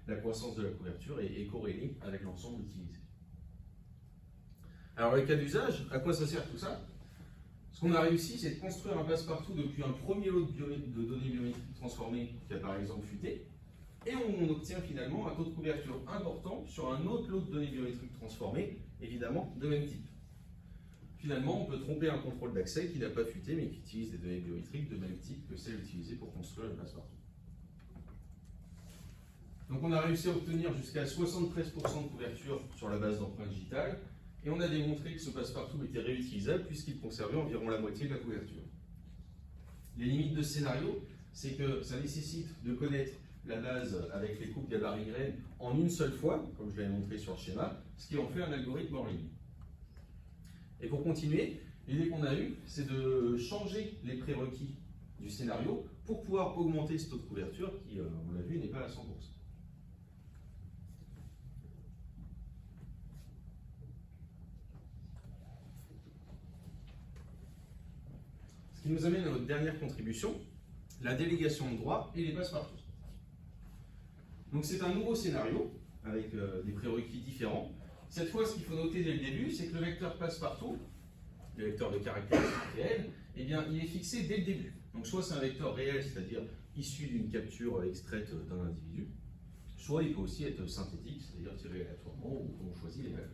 la croissance de la couverture est corrélée avec l'ensemble utilisé. Alors, les cas d'usage, à quoi ça sert tout ça? Ce qu'on a réussi, c'est de construire un passe-partout depuis un premier lot de données biométriques transformées qui a par exemple fuité, et on obtient finalement un taux de couverture important sur un autre lot de données biométriques transformées, évidemment de même type. Finalement, on peut tromper un contrôle d'accès qui n'a pas fuité mais qui utilise des données biométriques de même type que celles utilisées pour construire le passe-partout. Donc on a réussi à obtenir jusqu'à 73% de couverture sur la base d'empreintes digitales, et on a démontré que ce passe-partout était réutilisable puisqu'il conservait environ la moitié de la couverture. Les limites de ce scénario, c'est que ça nécessite de connaître la base avec les coupes gabarit-graines en une seule fois, comme je l'avais montré sur le schéma, ce qui en fait un algorithme hors ligne. Et pour continuer, l'idée qu'on a eue, c'est de changer les prérequis du scénario pour pouvoir augmenter ce taux de couverture qui, on l'a vu, n'est pas à 100%. Ce qui nous amène à notre dernière contribution, la délégation de droits et les passe-partout. Donc c'est un nouveau scénario avec des prérequis différents. Cette fois, ce qu'il faut noter dès le début, c'est que le vecteur passe-partout, le vecteur de caractéristiques réelles, eh bien, il est fixé dès le début. Donc soit c'est un vecteur réel, c'est-à-dire issu d'une capture extraite d'un individu, soit il peut aussi être synthétique, c'est-à-dire tiré aléatoirement ou on choisit les valeurs.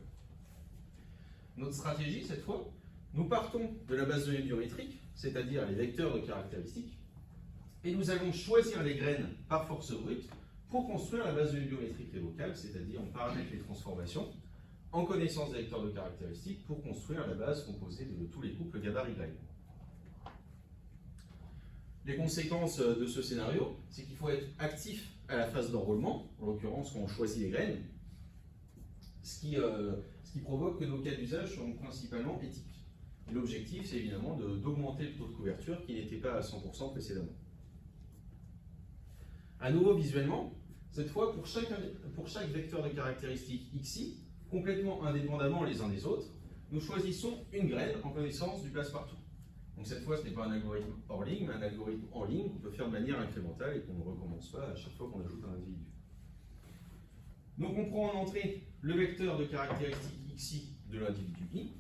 Notre stratégie, cette fois, nous partons de la base de données biométrique, c'est-à-dire les vecteurs de caractéristiques, et nous allons choisir les graines par force brute pour construire la base de données biométrique révocable, c'est-à-dire on paramètre les transformations en connaissance des vecteurs de caractéristiques pour construire la base composée de tous les couples gabarit-graines. Les conséquences de ce scénario, c'est qu'il faut être actif à la phase d'enrôlement, en l'occurrence quand on choisit les graines, ce qui provoque que nos cas d'usage sont principalement éthiques. L'objectif, c'est évidemment d'augmenter le taux de couverture qui n'était pas à 100% précédemment. À nouveau visuellement, cette fois, pour chaque vecteur de caractéristiques XI, complètement indépendamment les uns des autres, nous choisissons une graine en connaissance du passe-partout. Donc cette fois, ce n'est pas un algorithme hors ligne, mais un algorithme en ligne qu'on peut faire de manière incrémentale et qu'on ne recommence pas à chaque fois qu'on ajoute un individu. Donc on prend en entrée le vecteur de caractéristiques XI de l'individu I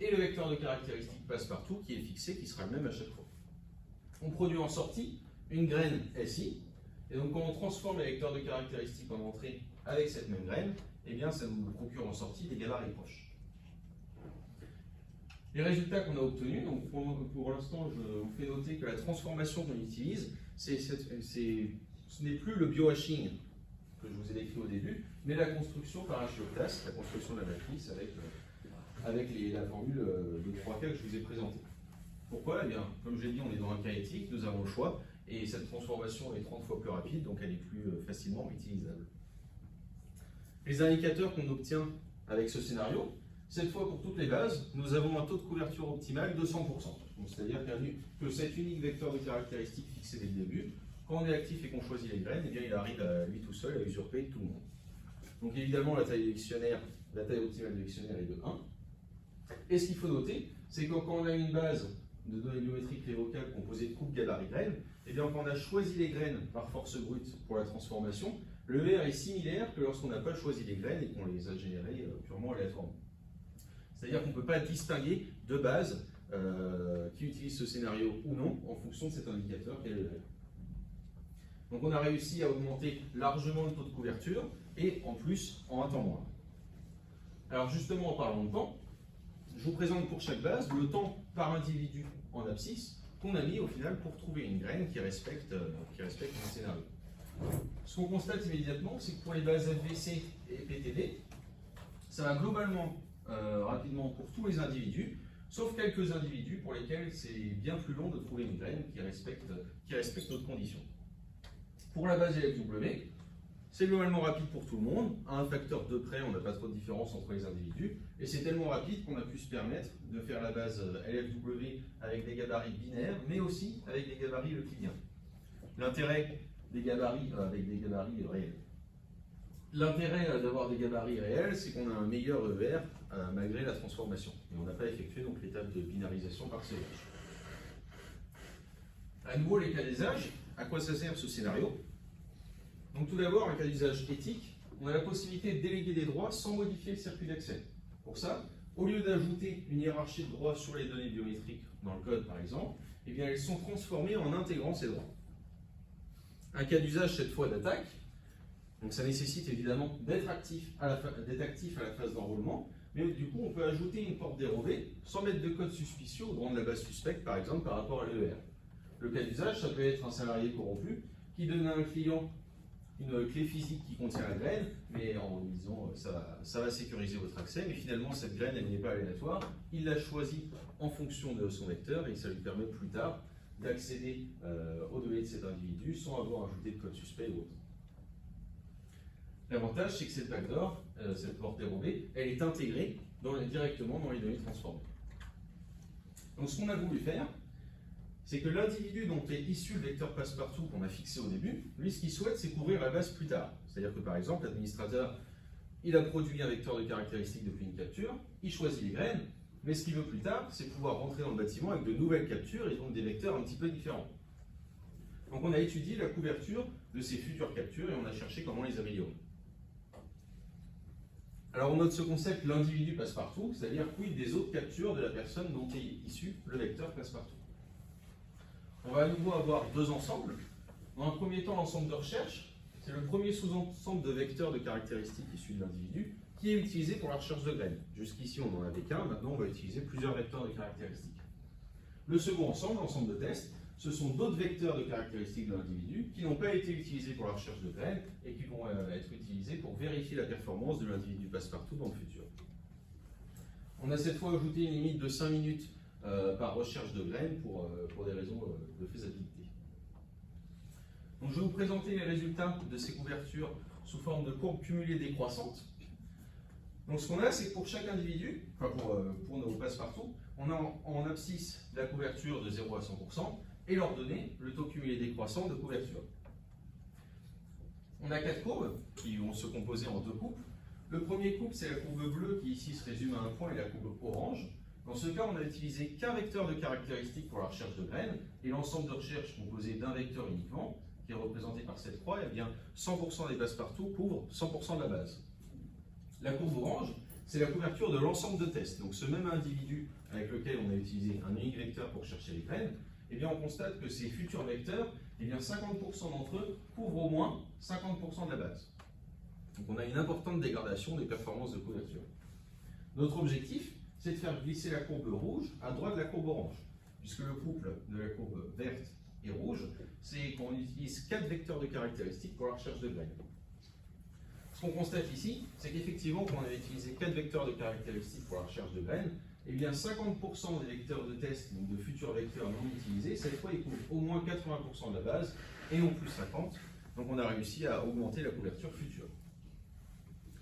et le vecteur de caractéristiques passe-partout qui est fixé, qui sera le même à chaque fois. On produit en sortie une graine SI, et donc quand on transforme les vecteurs de caractéristiques en entrée avec cette même graine, eh bien ça nous procure en sortie des gabarits proches. Les résultats qu'on a obtenus, donc pour l'instant je vous fais noter que la transformation qu'on utilise, ce n'est plus le biohashing que je vous ai décrit au début, mais la construction par H-loctase, la construction de la matrice avec la formule de 3 cas que je vous ai présentée. Pourquoi? Eh bien, comme je l'ai dit, on est dans un cas éthique, nous avons le choix, et cette transformation est 30 fois plus rapide, donc elle est plus facilement utilisable. Les indicateurs qu'on obtient avec ce scénario, cette fois pour toutes les bases, nous avons un taux de couverture optimal de 100%. C'est-à-dire que cet unique vecteur de caractéristiques fixé dès le début, quand on est actif et qu'on choisit les graines, eh bien, il arrive à lui tout seul à usurper tout le monde. Donc évidemment, la taille optimale du dictionnaire est de 1. Et ce qu'il faut noter, c'est que quand on a une base de données biométriques révocables composée de coupes gabarit-graines, et bien quand on a choisi les graines par force brute pour la transformation, le R est similaire que lorsqu'on n'a pas choisi les graines et qu'on les a générées purement aléatoirement. C'est-à-dire qu'on ne peut pas distinguer de bases qui utilisent ce scénario ou non en fonction de cet indicateur qu'est le R. Donc on a réussi à augmenter largement le taux de couverture et en plus en un temps moindre. Alors justement en parlant de temps, je vous présente pour chaque base le temps par individu en abscisse qu'on a mis au final pour trouver une graine qui respecte mon scénario. Ce qu'on constate immédiatement, c'est que pour les bases FVC et PTD, ça va globalement rapidement pour tous les individus, sauf quelques individus pour lesquels c'est bien plus long de trouver une graine qui respecte notre condition. Pour la base LFW, c'est globalement rapide pour tout le monde. À un facteur 2 près, on n'a pas trop de différence entre les individus. Et c'est tellement rapide qu'on a pu se permettre de faire la base LFW avec des gabarits binaires, mais aussi avec des gabarits euclidiens. L'intérêt des gabarits avec des gabarits réels. L'intérêt d'avoir des gabarits réels, c'est qu'on a un meilleur ER malgré la transformation. Et on n'a pas effectué donc l'étape de binarisation par cellage. À nouveau, les cas d'usage. À quoi ça sert ce scénario? Donc tout d'abord, un cas d'usage éthique, on a la possibilité de déléguer des droits sans modifier le circuit d'accès. Pour ça, au lieu d'ajouter une hiérarchie de droits sur les données biométriques dans le code par exemple, eh bien elles sont transformées en intégrant ces droits. Un cas d'usage cette fois d'attaque, donc ça nécessite évidemment d'être actif à la phase d'enrôlement, mais du coup on peut ajouter une porte dérobée sans mettre de code suspicieux au rang de la base suspecte par exemple par rapport à l'ER. Le cas d'usage, ça peut être un salarié corrompu qui donne à un client une clé physique qui contient la graine, mais en disant ça va sécuriser votre accès, mais finalement cette graine elle n'est pas aléatoire, il l'a choisie en fonction de son vecteur et ça lui permet plus tard d'accéder aux données de cet individu sans avoir ajouté de code suspect ou autre. L'avantage c'est que cette backdoor, cette porte dérobée, elle est intégrée directement dans les données transformées. Donc ce qu'on a voulu faire, c'est que l'individu dont est issu le vecteur passe-partout qu'on a fixé au début, lui ce qu'il souhaite c'est couvrir la base plus tard. C'est-à-dire que par exemple l'administrateur il a produit un vecteur de caractéristiques depuis une capture, il choisit les graines, mais ce qu'il veut plus tard c'est pouvoir rentrer dans le bâtiment avec de nouvelles captures et donc des vecteurs un petit peu différents. Donc on a étudié la couverture de ces futures captures et on a cherché comment les améliorer. Alors on note ce concept l'individu passe-partout, c'est-à-dire quid des autres captures de la personne dont est issu le vecteur passe-partout. On va à nouveau avoir deux ensembles. Dans un premier temps, l'ensemble de recherche, c'est le premier sous-ensemble de vecteurs de caractéristiques issus de l'individu qui est utilisé pour la recherche de graines. Jusqu'ici, on n'en avait qu'un, maintenant on va utiliser plusieurs vecteurs de caractéristiques. Le second ensemble, l'ensemble de tests, ce sont d'autres vecteurs de caractéristiques de l'individu qui n'ont pas été utilisés pour la recherche de graines et qui vont être utilisés pour vérifier la performance de l'individu passe-partout dans le futur. On a cette fois ajouté une limite de 5 minutes par recherche de graines pour des raisons de faisabilité. Donc, je vais vous présenter les résultats de ces couvertures sous forme de courbes cumulées décroissantes. Donc ce qu'on a, c'est que pour chaque individu, enfin pour nos passe-partout, on a en abscisse la couverture de 0 à 100% et leur donner le taux cumulé décroissant de couverture. On a 4 courbes qui vont se composer en deux coupes. Le premier couple, c'est la courbe bleue qui ici se résume à un point et la courbe orange. Dans ce cas, on a utilisé qu'un vecteur de caractéristiques pour la recherche de graines, et l'ensemble de recherche composé d'un vecteur uniquement, qui est représenté par cette croix, et bien 100% des passe-partout couvrent 100% de la base. La courbe orange, c'est la couverture de l'ensemble de tests. Donc ce même individu avec lequel on a utilisé un unique vecteur pour chercher les graines, eh bien on constate que ces futurs vecteurs, eh bien 50% d'entre eux couvrent au moins 50% de la base. Donc on a une importante dégradation des performances de couverture. Notre objectif, c'est de faire glisser la courbe rouge à droite de la courbe orange, puisque le couple de la courbe verte et rouge, c'est qu'on utilise 4 vecteurs de caractéristiques pour la recherche de graines. Ce qu'on constate ici, c'est qu'effectivement, quand on a utilisé 4 vecteurs de caractéristiques pour la recherche de graines, eh bien 50% des vecteurs de test, donc de futurs vecteurs non utilisés, cette fois ils couvrent au moins 80% de la base, et non plus 50%. Donc on a réussi à augmenter la couverture future.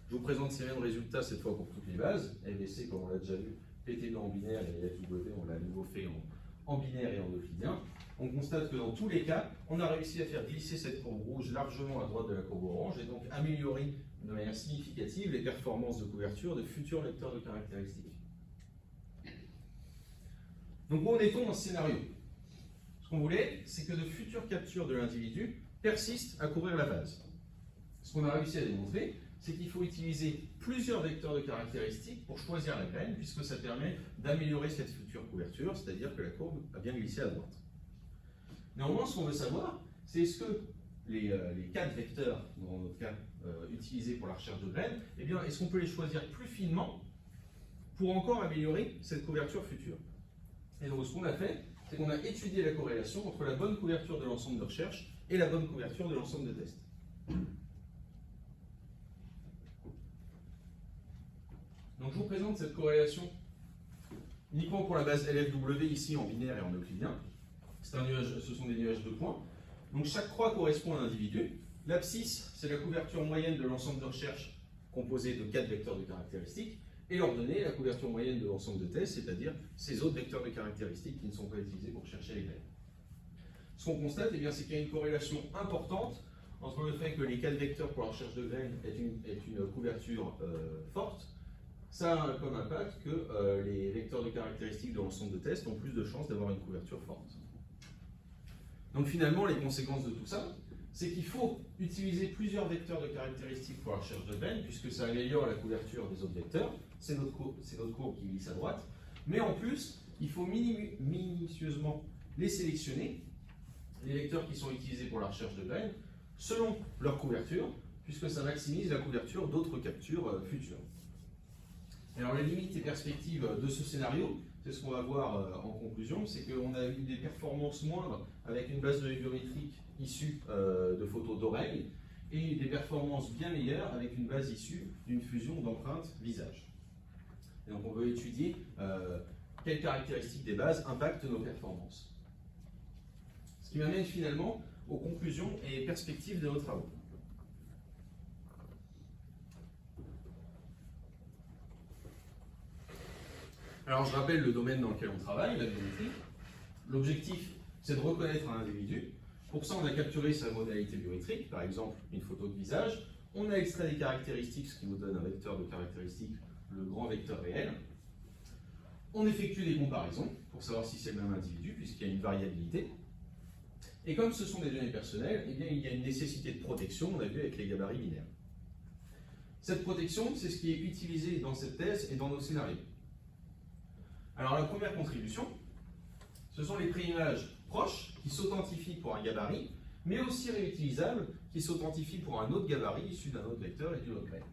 Je vous présente ces mêmes résultats cette fois pour toutes les bases. LVC, comme on l'a déjà vu, PTD en binaire et FW, on l'a à nouveau fait en binaire et en euclidien. On constate que dans tous les cas, on a réussi à faire glisser cette courbe rouge largement à droite de la courbe orange et donc améliorer de manière significative les performances de couverture de futurs vecteurs de caractéristiques. Donc où en est-on dans ce scénario? Ce qu'on voulait, c'est que de futures captures de l'individu persistent à couvrir la base. Ce qu'on a réussi à démontrer, c'est qu'il faut utiliser plusieurs vecteurs de caractéristiques pour choisir la graine, puisque ça permet d'améliorer cette future couverture, c'est-à-dire que la courbe a bien glissé à droite. Néanmoins, ce qu'on veut savoir, c'est est-ce que les 4 vecteurs, dans notre cas, utilisés pour la recherche de graines, eh bien, est-ce qu'on peut les choisir plus finement pour encore améliorer cette couverture future? Et donc, ce qu'on a fait, c'est qu'on a étudié la corrélation entre la bonne couverture de l'ensemble de recherche et la bonne couverture de l'ensemble de tests. Donc, je vous présente cette corrélation uniquement pour la base LFW ici en binaire et en euclidien. Ce sont des nuages de points. Donc chaque croix correspond à un individu. L'abscisse, c'est la couverture moyenne de l'ensemble de recherche composé de 4 vecteurs de caractéristiques. Et l'ordonnée, la couverture moyenne de l'ensemble de tests, c'est-à-dire ces autres vecteurs de caractéristiques qui ne sont pas utilisés pour chercher les graines. Ce qu'on constate, c'est qu'il y a une corrélation importante entre le fait que les 4 vecteurs pour la recherche de graines aient une couverture forte. Ça a comme impact que les vecteurs de caractéristiques de l'ensemble de tests ont plus de chances d'avoir une couverture forte. Donc finalement, les conséquences de tout ça, c'est qu'il faut utiliser plusieurs vecteurs de caractéristiques pour la recherche de graines, puisque ça améliore la couverture des autres vecteurs. C'est notre courbe qui glisse à droite. Mais en plus, il faut minutieusement les sélectionner, les vecteurs qui sont utilisés pour la recherche de graines, selon leur couverture, puisque ça maximise la couverture d'autres captures futures. Alors les limites et perspectives de ce scénario, c'est ce qu'on va voir en conclusion, c'est qu'on a eu des performances moindres avec une base de données biométrique issue de photos d'oreilles et des performances bien meilleures avec une base issue d'une fusion d'empreintes visage. Et donc on veut étudier quelles caractéristiques des bases impactent nos performances. Ce qui m'amène finalement aux conclusions et perspectives de nos travaux. Alors je rappelle le domaine dans lequel on travaille, la biométrie. L'objectif, c'est de reconnaître un individu. Pour ça, on a capturé sa modalité biométrique, par exemple une photo de visage. On a extrait des caractéristiques, ce qui nous donne un vecteur de caractéristiques, le grand vecteur réel. On effectue des comparaisons pour savoir si c'est le même individu, puisqu'il y a une variabilité. Et comme ce sont des données personnelles, eh bien, il y a une nécessité de protection, on a vu avec les gabarits binaires. Cette protection, c'est ce qui est utilisé dans cette thèse et dans nos scénarios. Alors la première contribution, ce sont les préimages proches qui s'authentifient pour un gabarit, mais aussi réutilisables qui s'authentifient pour un autre gabarit issu d'un autre vecteur et d'une autre graine.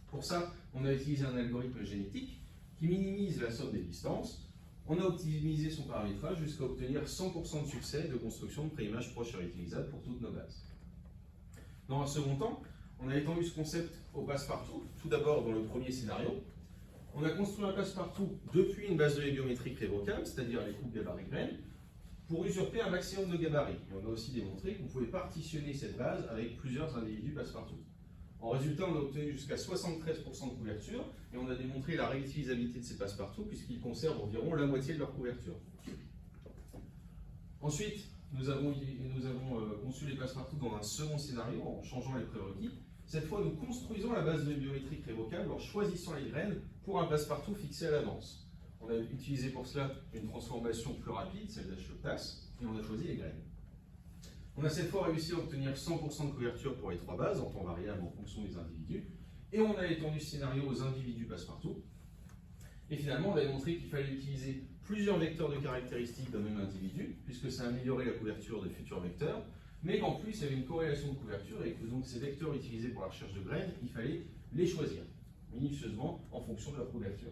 Pour ça, on a utilisé un algorithme génétique qui minimise la somme des distances. On a optimisé son paramétrage jusqu'à obtenir 100% de succès de construction de préimages proches et réutilisables pour toutes nos bases. Dans un second temps, on a étendu ce concept au passe-partout, tout d'abord dans le premier scénario. On a construit un passe-partout depuis une base de données biométrique révocable, c'est-à-dire les coupes gabarit-graines, pour usurper un maximum de gabarits. Et on a aussi démontré qu'on pouvait partitionner cette base avec plusieurs individus passe-partout. En résultat, on a obtenu jusqu'à 73% de couverture, et on a démontré la réutilisabilité de ces passe-partout, puisqu'ils conservent environ la moitié de leur couverture. Ensuite, nous avons conçu les passe-partout dans un second scénario, en changeant les prérequis. Cette fois, nous construisons la base de données biométrique révocable en choisissant les graines pour un passe-partout fixé à l'avance. On a utilisé pour cela une transformation plus rapide, celle d'Ashlotas, et on a choisi les graines. On a cette fois réussi à obtenir 100% de couverture pour les 3 bases, en temps variable en fonction des individus, et on a étendu ce scénario aux individus passe-partout. Et finalement, on a démontré qu'il fallait utiliser plusieurs vecteurs de caractéristiques d'un même individu, puisque ça améliorait la couverture de futurs vecteurs, mais qu'en plus, il y avait une corrélation de couverture et que donc ces vecteurs utilisés pour la recherche de graines, il fallait les choisir minutieusement en fonction de leur couverture.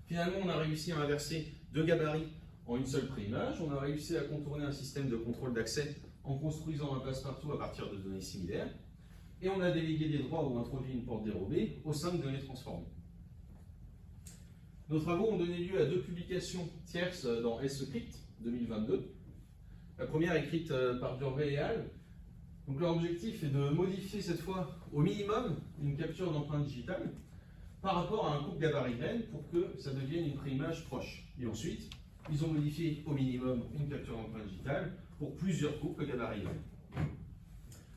Finalement, on a réussi à inverser 2 gabarits en une seule préimage. On a réussi à contourner un système de contrôle d'accès en construisant un passe-partout à partir de données similaires. Et on a délégué des droits ou introduit une porte dérobée au sein de données transformées. Nos travaux ont donné lieu à 2 publications tierces dans S-Crypt 2022. La première écrite par Durvey et al. Donc leur objectif est de modifier cette fois au minimum une capture d'empreinte digitale par rapport à un couple gabarit-graine pour que ça devienne une préimage proche. Et ensuite, ils ont modifié au minimum une capture d'empreinte digitale pour plusieurs couples gabarit-graine.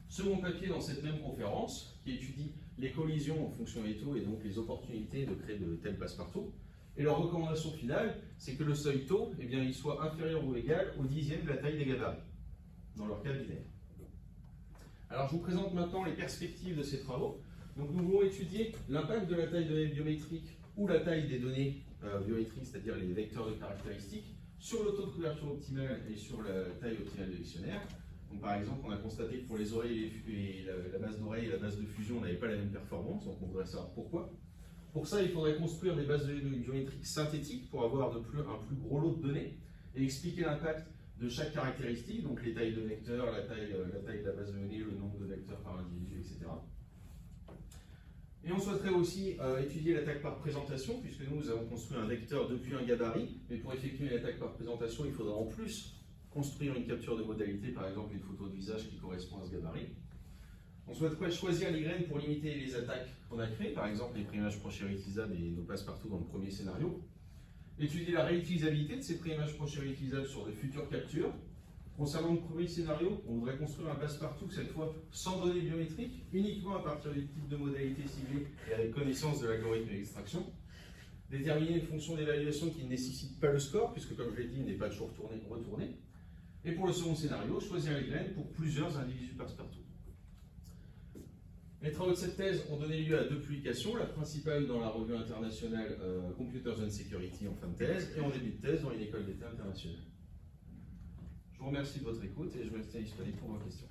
Second papier dans cette même conférence qui étudie les collisions en fonction des taux et donc les opportunités de créer de tels passe-partout. Et leur recommandation finale, c'est que le seuil taux, eh bien, il soit inférieur ou égal au 10e de la taille des gabarits, dans leur cas binaire. Alors je vous présente maintenant les perspectives de ces travaux. Donc nous voulons étudier l'impact de la taille de données biométriques ou la taille des données biométriques, c'est-à-dire les vecteurs de caractéristiques, sur le taux de couverture optimale et sur la taille optimale de dictionnaire. Donc, par exemple, on a constaté que pour les oreilles et la base d'oreille et la base de fusion, on n'avait pas la même performance, donc on voudrait savoir pourquoi. Pour ça, il faudrait construire des bases de données biométriques synthétiques pour avoir un plus gros lot de données et expliquer l'impact de chaque caractéristique, donc les tailles de vecteurs, la taille de la base de données, le nombre de vecteurs par individu, etc. Et on souhaiterait aussi étudier l'attaque par présentation, puisque nous avons construit un vecteur depuis un gabarit, mais pour effectuer l'attaque par présentation, il faudra en plus construire une capture de modalité, par exemple une photo de visage qui correspond à ce gabarit. On souhaiterait choisir les graines pour limiter les attaques qu'on a créées, par exemple les préimages proches réutilisables et nos passe-partout dans le premier scénario. Étudier la réutilisabilité de ces préimages proches réutilisables sur de futures captures. Concernant le premier scénario, on voudrait construire un passe-partout, cette fois sans données biométriques, uniquement à partir du type de modalité ciblée et avec connaissance de l'algorithme d'extraction. Déterminer une fonction d'évaluation qui ne nécessite pas le score, puisque comme je l'ai dit, il n'est pas toujours retourné. Et pour le second scénario, choisir les graines pour plusieurs individus passe-partout. Les travaux de cette thèse ont donné lieu à 2 publications, la principale dans la revue internationale Computers and Security en fin de thèse, et en début de thèse dans une école d'État internationale. Je vous remercie de votre écoute et je me tiens disponible pour vos questions.